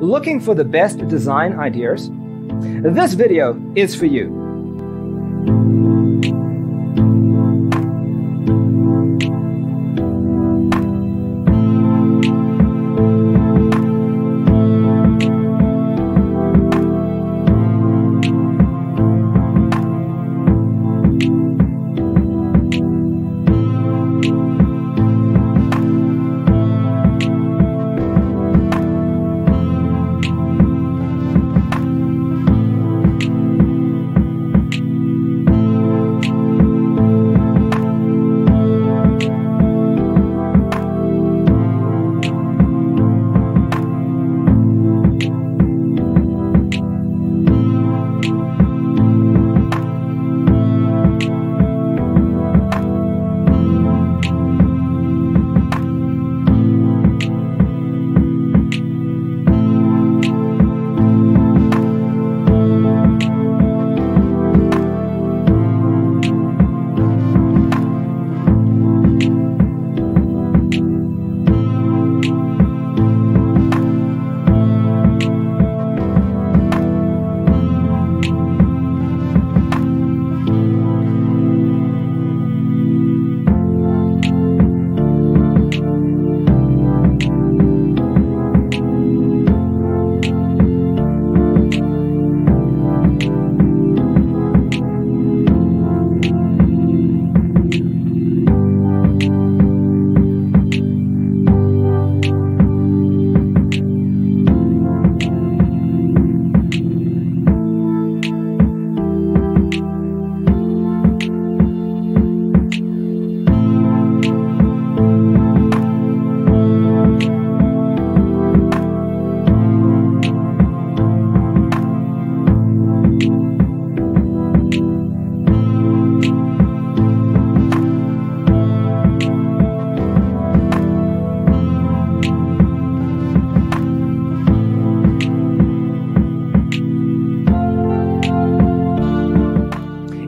Looking for the best design ideas? This video is for you.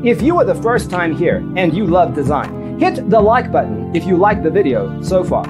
If you are the first time here and you love design, hit the like button if you like the video so far.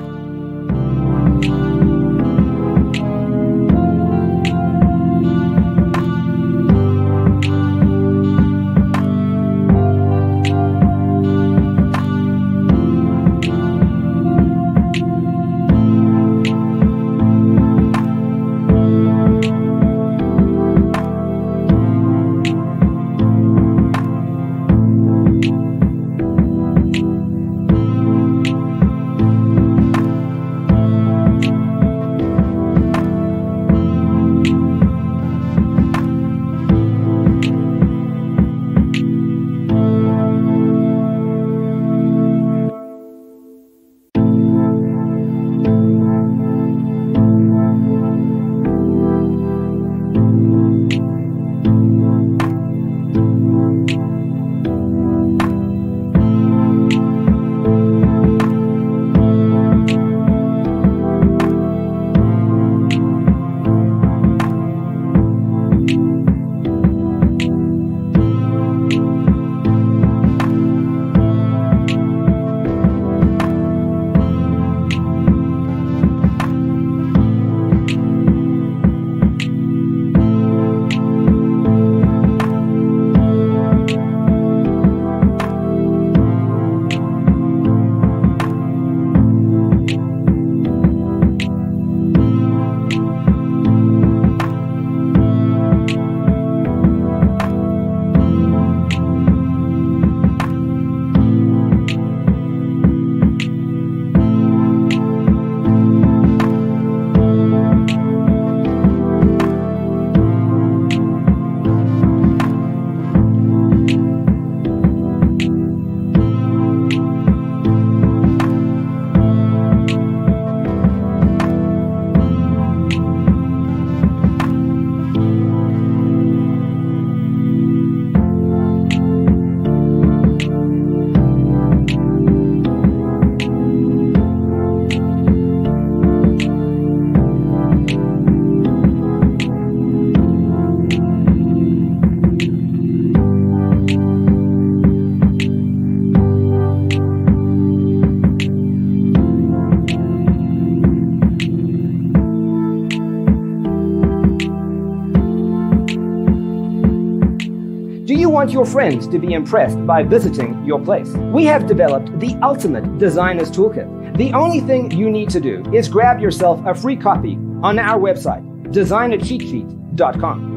you want your friends to be impressed by visiting your place. We have developed the ultimate designer's toolkit. The only thing you need to do is grab yourself a free copy on our website, designercheatsheet.com.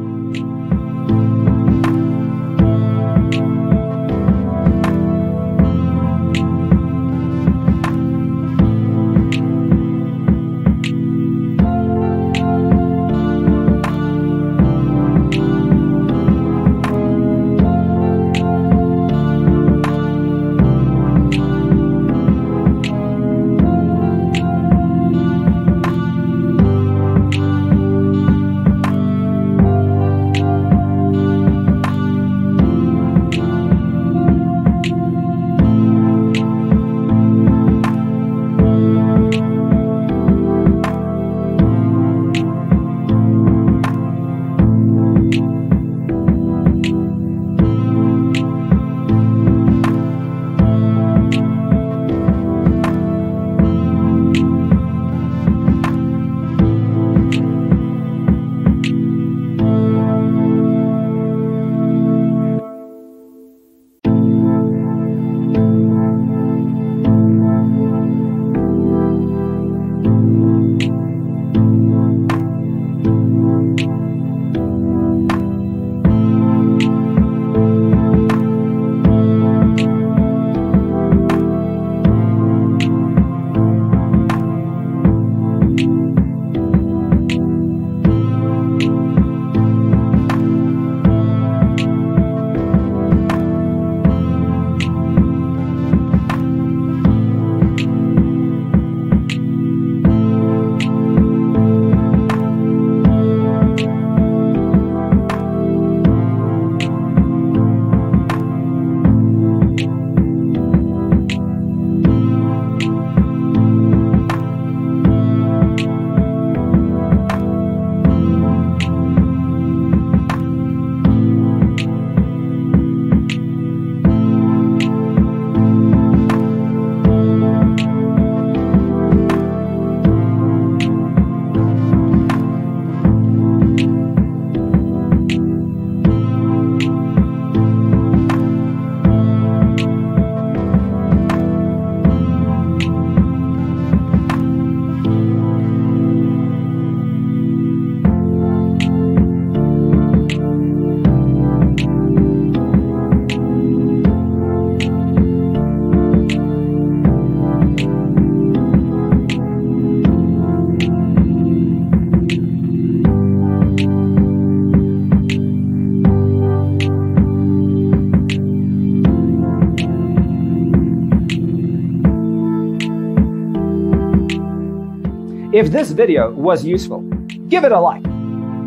If this video was useful, give it a like.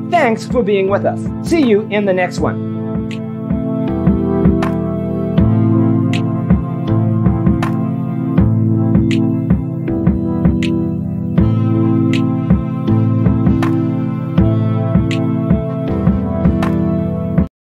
Thanks for being with us. See you in the next one.